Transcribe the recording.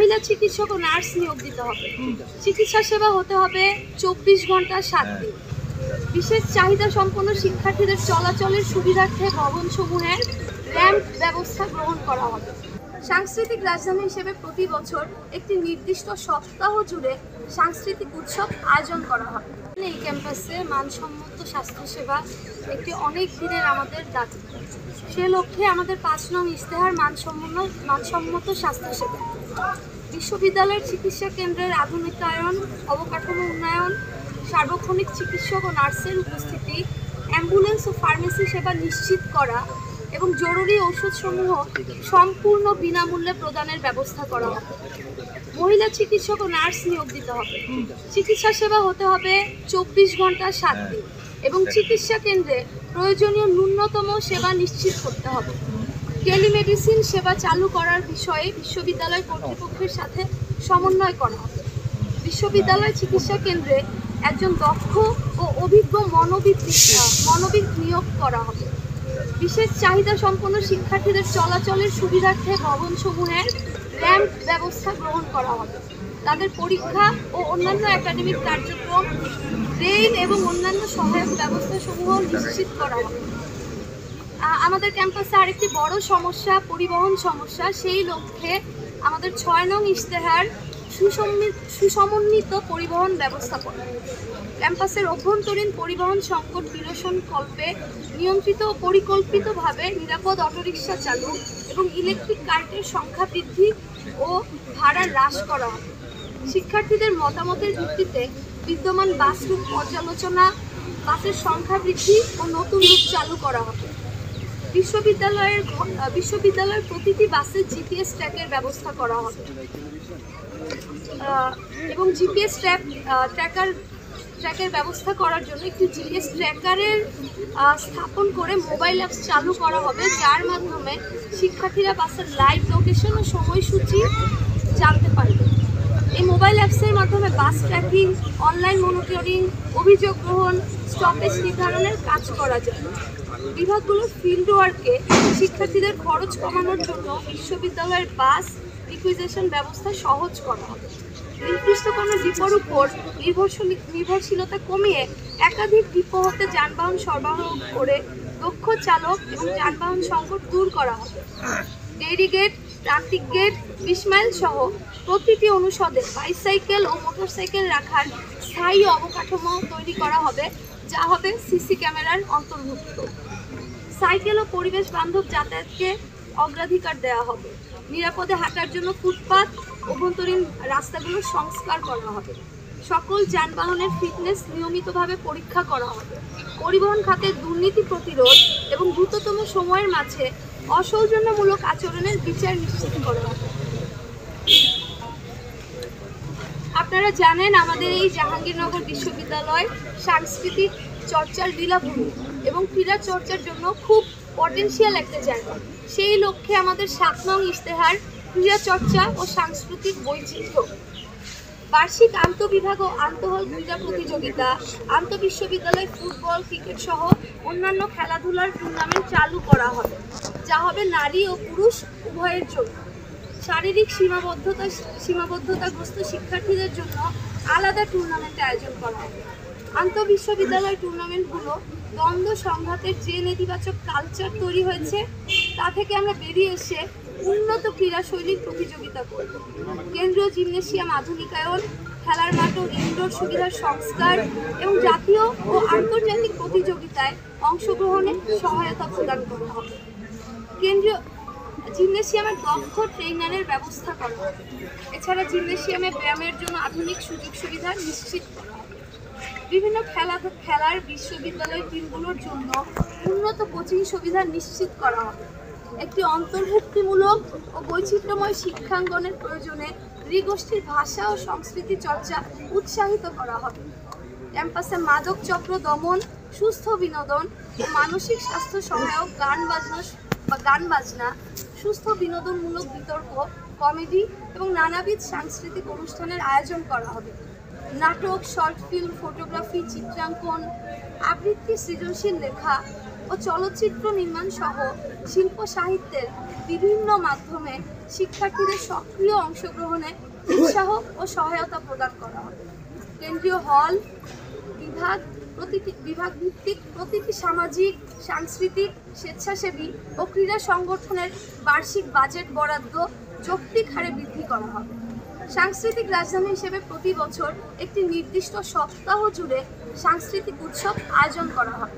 মহিলা চিকিৎসক ও নার্স নিয়োগ দিতে হবে। চিকিৎসা সেবা হতে হবে 24 ঘন্টা 7 দিন। বিশেষ চাহিদা সম্পন্ন শিক্ষার্থীদের চলাচলের সুবিধার্থে ভবনসমূহের র্যাম্প ব্যবস্থা গ্রহণ করা হবে। সাংস্কৃতিক রাজধানী হিসেবে প্রতি বছর একটি নির্দিষ্ট সপ্তাহ জুড়ে সাংস্কৃতিক উৎসব আয়োজন করা হবে। এই ক্যাম্পাসে মানসম্মত স্বাস্থ্যসেবা একটি অনেক দিনের আমাদের দাবি। সে লক্ষ্যে আমাদের 5 নং ইশতেহার মানসম্মত স্বাস্থ্যসেবা, বিশ্ববিদ্যালয়ের চিকিৎসা কেন্দ্রের আধুনিকায়ন, অবকাঠামো উন্নয়ন, সার্বক্ষণিক চিকিৎসক ও নার্সের উপস্থিতি, অ্যাম্বুলেন্স ও ফার্মেসি সেবা নিশ্চিত করা এবং জরুরি ওষুধসমূহ সম্পূর্ণ বিনামূল্যে প্রদানের ব্যবস্থা করা হবে। মহিলা চিকিৎসক ও নার্স নিয়োগ দিতে হবে। চিকিৎসা সেবা হতে হবে 24 ঘন্টা 7 দিন এবং চিকিৎসা কেন্দ্রে প্রয়োজনীয় ন্যূনতম সেবা নিশ্চিত করতে হবে। টেলিমেডিসিন সেবা চালু করার বিষয়ে বিশ্ববিদ্যালয় কর্তৃপক্ষের সাথে সমন্বয় করা হবে। বিশ্ববিদ্যালয় চিকিৎসা কেন্দ্রে একজন দক্ষ ও অভিজ্ঞ মনোবিদ নিয়োগ করা হবে। বিশেষ চাহিদা সম্পন্ন শিক্ষার্থীদের চলাচলের সুবিধার্থে ভবনসমূহের র্যাম্প ব্যবস্থা গ্রহণ করা হবে। তাদের পরীক্ষা ও অন্যান্য একাডেমিক কার্যক্রম, ট্রেন এবং অন্যান্য সহায়ক ব্যবস্থাসমূহ নিশ্চিত করা হবে। আমাদের ক্যাম্পাসে আরেকটি বড় সমস্যা পরিবহন সমস্যা। সেই লক্ষ্যে আমাদের 6 নং ইশতেহার সুসমন্বিত পরিবহন ব্যবস্থাপনা। ক্যাম্পাসের অভ্যন্তরীণ পরিবহন সংকট নিরসনকল্পে নিয়ন্ত্রিত ও পরিকল্পিতভাবে নিরাপদ অটোরিকশা চালু এবং ইলেকট্রিক কারেন্টের সংখ্যা বৃদ্ধি ও ভাড়া হ্রাস করা হবে। শিক্ষার্থীদের মতামতের ভিত্তিতে বিদ্যমান বাস রুট পর্যালোচনা, বাসের সংখ্যা বৃদ্ধি ও নতুন রুট চালু করা হবে। বিশ্ববিদ্যালয়ের প্রতিটি বাসে জিপিএস ট্র্যাকের ব্যবস্থা করা হবে এবং জিপিএস ট্র্যাকের ব্যবস্থা করার জন্য একটি জিপিএস ট্র্যাকারের স্থাপন করে মোবাইল অ্যাপস চালু করা হবে, যার মাধ্যমে শিক্ষার্থীরা বাসের লাইভ লোকেশন ও সময়সূচি জানতে পারবে। এই মোবাইল অ্যাপসের মাধ্যমে বাস ট্র্যাকিং, অনলাইন মনিটরিং, অভিযোগ গ্রহণ, স্টপেজ নির্ধারণের কাজ করা যায়। বিভাগগুলোর ফিল্ড ওয়ার্কে শিক্ষার্থীদের খরচ কমানোর জন্য বিশ্ববিদ্যালয়ের বাস রিকুইজিশন ব্যবস্থা সহজ করা হবে। নির্দিষ্ট কোনো ডিপোর উপর নির্ভরশীলতা কমিয়ে একাধিক ডিপো হতে যানবাহন সরবরাহ করে দক্ষ চালক এবং যানবাহন সংকট দূর করা হবে। ডেইরি গেট, প্রান্তিক গেট, 20 মাইল সহ প্রতিটি অনুষদে বাইসাইকেল ও মোটরসাইকেল রাখার স্থায়ী অবকাঠামো তৈরি করা হবে, যা হবে সিসি ক্যামেরার অন্তর্ভুক্ত। সাইকেল ও পরিবেশ বান্ধব যাতায়াতকে অগ্রাধিকার দেওয়া হবে। নিরাপদে হাঁটার জন্য ফুটপাত, অভ্যন্তরীণ রাস্তাগুলো সংস্কার করা হবে। সকল যানবাহনের ফিটনেস নিয়মিতভাবে পরীক্ষা করা হবে। পরিবহন খাতে দুর্নীতি প্রতিরোধ এবং দ্রুততম সময়ের মাঝে অসৌজন্যমূলক আচরণের বিচার নিশ্চিত করা হবে। আপনারা জানেন আমাদের এই জাহাঙ্গীরনগর বিশ্ববিদ্যালয় সাংস্কৃতিক চর্চার লীলাভূমি এবং ক্রীড়া চর্চার জন্য খুব পটেনশিয়াল একটা জায়গা। সেই লক্ষ্যে আমাদের 7 নং ইশতেহার ক্রীড়া চর্চা ও সাংস্কৃতিক বৈচিত্র্য, বার্ষিক আন্তঃবিভাগ ও আন্তঃহল ক্রীড়া প্রতিযোগিতা, আন্তঃবিশ্ববিদ্যালয় ফুটবল, ক্রিকেট সহ অন্যান্য খেলাধুলার টুর্নামেন্ট চালু করা হবে, যা হবে নারী ও পুরুষ উভয়ের জন্য। শারীরিক সীমাবদ্ধতাগ্রস্ত শিক্ষার্থীদের জন্য আলাদা টুর্নামেন্ট আয়োজন করা হবে। আন্তঃবিশ্ববিদ্যালয় টুর্নামেন্টগুলো দ্বন্দ্ব সংঘাতের যে নেতিবাচক কালচার তৈরি হয়েছে তা থেকে আমরা বেরিয়ে এসে উন্নত ক্রীড়াশৈলীর প্রতিযোগিতা করব। কেন্দ্রীয় জিমনেশিয়াম আধুনিকায়ন, খেলার মাঠ ও ইনডোর সুবিধার সংস্কার এবং জাতীয় ও আন্তর্জাতিক প্রতিযোগিতায় অংশগ্রহণে সহায়তা প্রদান করা হবে। কেন্দ্রীয় জিমনেশিয়ামের দক্ষ ট্রেনারের ব্যবস্থা করা হবে। এছাড়া জিমনেশিয়ামে ব্যায়ামের জন্য আধুনিক সুযোগ সুবিধা নিশ্চিত করা হবে। বিভিন্ন খেলার বিশ্ববিদ্যালয় টিমগুলোর জন্য উন্নত কোচিং সুবিধা নিশ্চিত করা হবে। একটি অন্তর্ভুক্তিমূলক ও বৈচিত্র্যময় শিক্ষাঙ্গনের প্রয়োজনে নৃগোষ্ঠীর ভাষা ও সংস্কৃতি চর্চা উৎসাহিত করা হবে। ক্যাম্পাসে মাদক চক্র দমন, সুস্থ বিনোদন ও মানসিক স্বাস্থ্য সহায়ক গান বাজনা, সুস্থ বিনোদনমূলক বিতর্ক, কমেডি এবং নানাবিধ সাংস্কৃতিক অনুষ্ঠানের আয়োজন করা হবে। নাটক, শর্ট ফিল্ম, ফটোগ্রাফি, চিত্রাঙ্কন, আবৃত্তি, সৃজনশীল লেখা ও চলচ্চিত্র নির্মাণ সহ শিল্প সাহিত্যের বিভিন্ন মাধ্যমে শিক্ষার্থীদের সক্রিয় অংশগ্রহণে উৎসাহ ও সহায়তা প্রদান করা হবে। কেন্দ্রীয় হল বিভাগ ভিত্তিক প্রতিটি সামাজিক, সাংস্কৃতিক, স্বেচ্ছাসেবী ও ক্রীড়া সংগঠনের বার্ষিক বাজেট বরাদ্দ যৌক্তিক হারে বৃদ্ধি করা হবে। সাংস্কৃতিক রাজধানী হিসেবে প্রতি বছর একটি নির্দিষ্ট সপ্তাহ জুড়ে সাংস্কৃতিক উৎসব আয়োজন করা হবে।